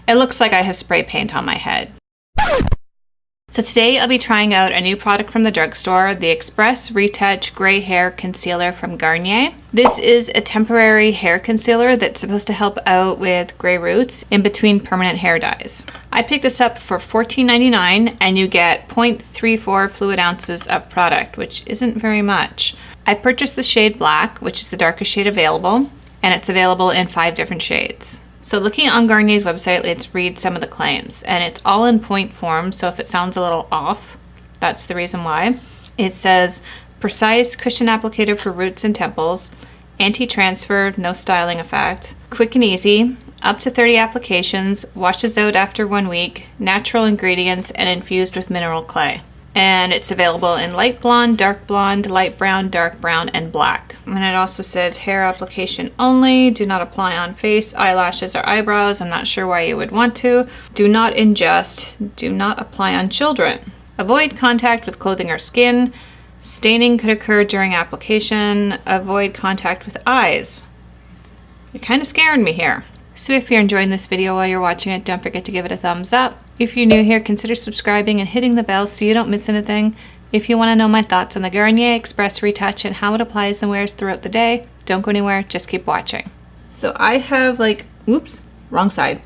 It looks like I have spray paint on my head. So today I'll be trying out a new product from the drugstore, the Express Retouch Gray Hair Concealer from Garnier. This is a temporary hair concealer that's supposed to help out with gray roots in between permanent hair dyes. I picked this up for $14.99 and you get 0.34 fluid ounces of product, which isn't very much. I purchased the shade Black, which is the darkest shade available, and it's available in 5 different shades. So looking on Garnier's website, let's read some of the claims, and it's all in point form, so if it sounds a little off, that's the reason why. It says, precise cushion applicator for roots and temples, anti-transfer, no styling effect, quick and easy, up to 30 applications, washes out after 1 week, natural ingredients, and infused with mineral clay. And it's available in light blonde, light brown, dark brown, and black. And it also says hair application only, do not apply on face, eyelashes, or eyebrows. I'm not sure why you would want to. Do not ingest, do not apply on children. Avoid contact with clothing or skin. Staining could occur during application. Avoid contact with eyes. You're kind of scaring me here. So if you're enjoying this video while you're watching it, don't forget to give it a thumbs up. If you're new here, consider subscribing and hitting the bell so you don't miss anything. If you want to know my thoughts on the Garnier Express Retouch and how it applies and wears throughout the day, don't go anywhere, just keep watching. So I have oops, wrong side.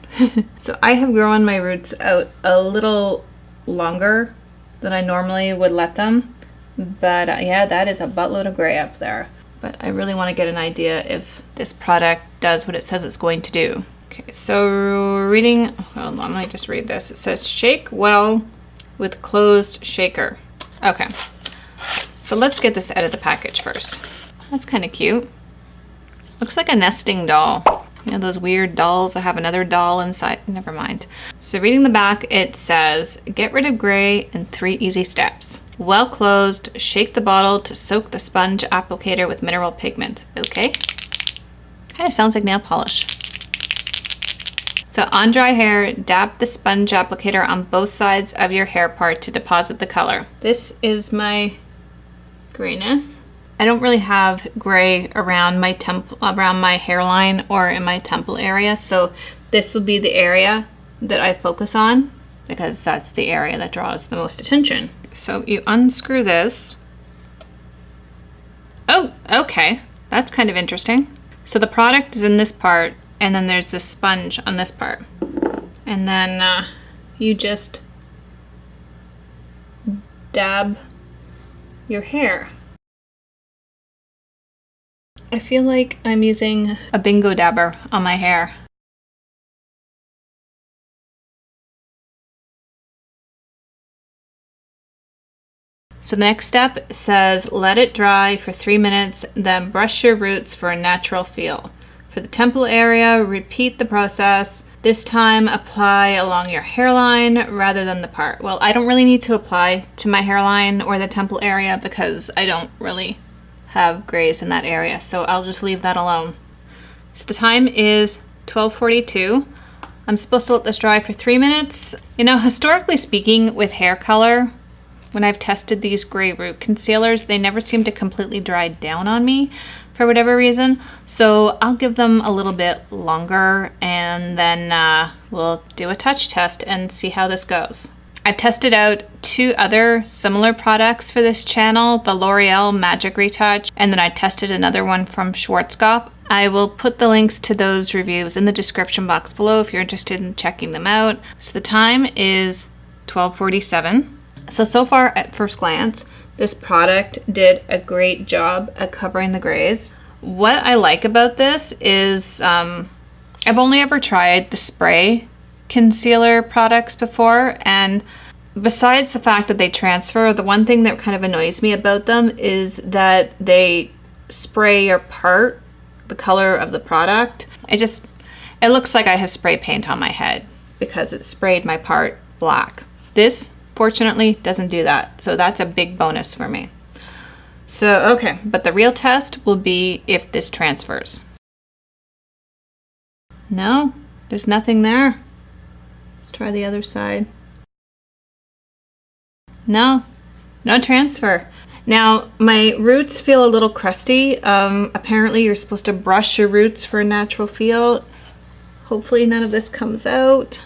So I have grown my roots out a little longer than I normally would let them. But yeah, that is a buttload of gray up there. But I really want to get an idea if this product does what it says it's going to do. Okay, so reading, hold on, let me just read this. It says shake well with closed shaker. Okay, so let's get this out of the package first. That's kind of cute. Looks like a nesting doll. You know those weird dolls that have another doll inside? Never mind. So reading the back, it says, get rid of gray in 3 easy steps. Well closed, shake the bottle to soak the sponge applicator with mineral pigment. Okay. Kind of sounds like nail polish. So on dry hair, dab the sponge applicator on both sides of your hair part to deposit the color. This is my grayness. I don't really have gray around my hairline or in my temple area, so this would be the area that I focus on because that's the area that draws the most attention. So you unscrew this. Oh, okay. That's kind of interesting. So the product is in this part, and then there's this sponge on this part. And then you just dab your hair. I feel like I'm using a bingo dabber on my hair. So the next step says let it dry for 3 minutes, then brush your roots for a natural feel. For the temple area, repeat the process. This time apply along your hairline rather than the part. Well, I don't really need to apply to my hairline or the temple area because I don't really have grays in that area, so I'll just leave that alone. So the time is 12:42. I'm supposed to let this dry for 3 minutes. You know, historically speaking, with hair color, when I've tested these gray root concealers, they never seem to completely dry down on me for whatever reason. So I'll give them a little bit longer and then we'll do a touch test and see how this goes. I've tested out 2 other similar products for this channel, the L'Oreal Magic Retouch, and then I tested another one from Schwarzkopt. I will put the links to those reviews in the description box below if you're interested in checking them out. So the time is 12:47. So far at first glance, this product did a great job at covering the grays. What I like about this is I've only ever tried the spray concealer products before, and besides the fact that they transfer, the one thing that kind of annoys me about them is that they spray your part the color of the product. It looks like I have spray paint on my head because it sprayed my part black. This fortunately doesn't do that, so that's a big bonus for me. So okay, but the real test will be if this transfers. No, there's nothing there. Let's try the other side. No transfer. Now my roots feel a little crusty. Apparently you're supposed to brush your roots for a natural feel. Hopefully none of this comes out.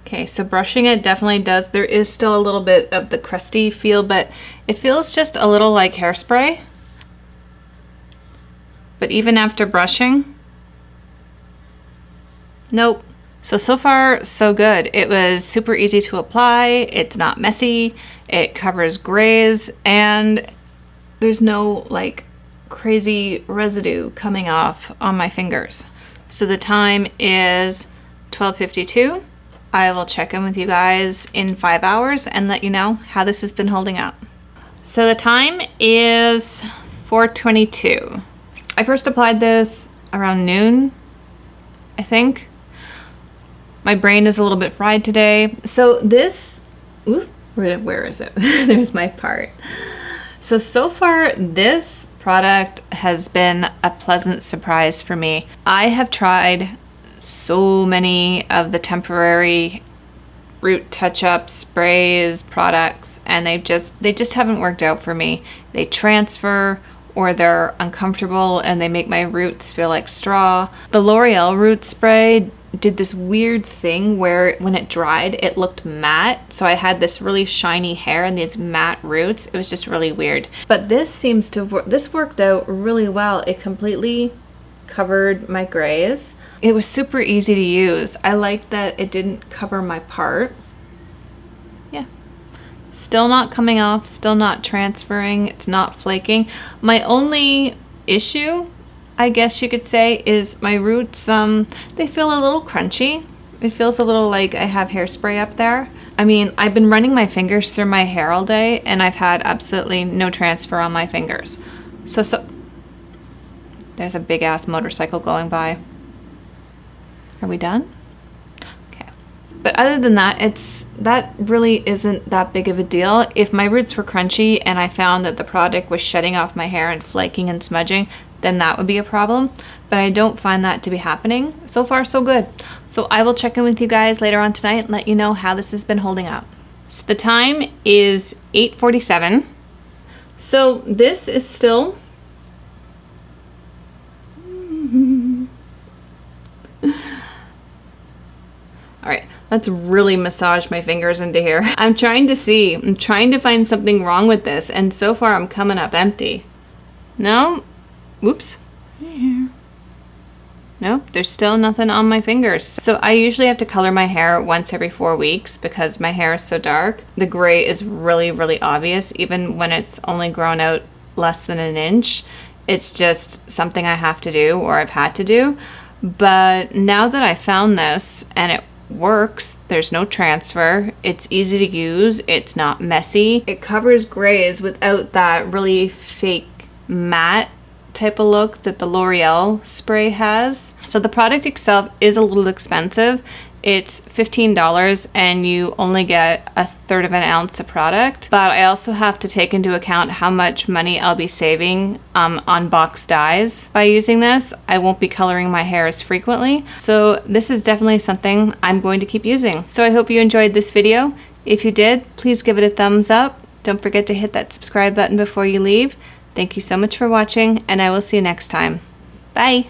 Okay, so brushing it definitely does. There is still a little bit of the crusty feel, but it feels just a little like hairspray. But even after brushing, nope. So far, so good. It was super easy to apply. It's not messy. It covers grays, and there's no like crazy residue coming off on my fingers. So the time is 12:52. I will check in with you guys in 5 hours and let you know how this has been holding up. So the time is 4:22. I first applied this around noon, I think. My brain is a little bit fried today. So this, ooh, where is it? There's my part. So far this product has been a pleasant surprise for me. I have tried so many of the temporary root touch-up sprays, products, and they just haven't worked out for me. They transfer, or they're uncomfortable and they make my roots feel like straw. The L'Oreal root spray did this weird thing where when it dried it looked matte, so I had this really shiny hair and these matte roots. It was just really weird. But this seems to this worked out really well. It completely covered my grays. It was super easy to use. I liked that it didn't cover my part. Yeah. Still not coming off, still not transferring, it's not flaking. My only issue, I guess you could say, is my roots, they feel a little crunchy. It feels a little like I have hairspray up there. I mean, I've been running my fingers through my hair all day and I've had absolutely no transfer on my fingers. So there's a big ass motorcycle going by. Are we done? Okay. But other than that, that really isn't that big of a deal. If my roots were crunchy and I found that the product was shedding off my hair and flaking and smudging, then that would be a problem. But I don't find that to be happening. So far, so good. So I will check in with you guys later on tonight and let you know how this has been holding up. So the time is 8:47. So this is still all right, let's really massage my fingers into here. I'm trying to find something wrong with this, and so far I'm coming up empty. No? Whoops. Nope, there's still nothing on my fingers. So I usually have to color my hair once every 4 weeks because my hair is so dark. The gray is really, really obvious, even when it's only grown out less than an inch. It's just something I have to do, or I've had to do. But now that I found this and it works, there's no transfer, it's easy to use, it's not messy, it covers grays without that really fake matte type of look that the L'Oreal spray has. So the product itself is a little expensive. It's $15 and you only get 1/3 of an ounce of product. But I also have to take into account how much money I'll be saving on box dyes by using this. I won't be coloring my hair as frequently. So this is definitely something I'm going to keep using. So I hope you enjoyed this video. If you did, please give it a thumbs up. Don't forget to hit that subscribe button before you leave. Thank you so much for watching, and I will see you next time. Bye!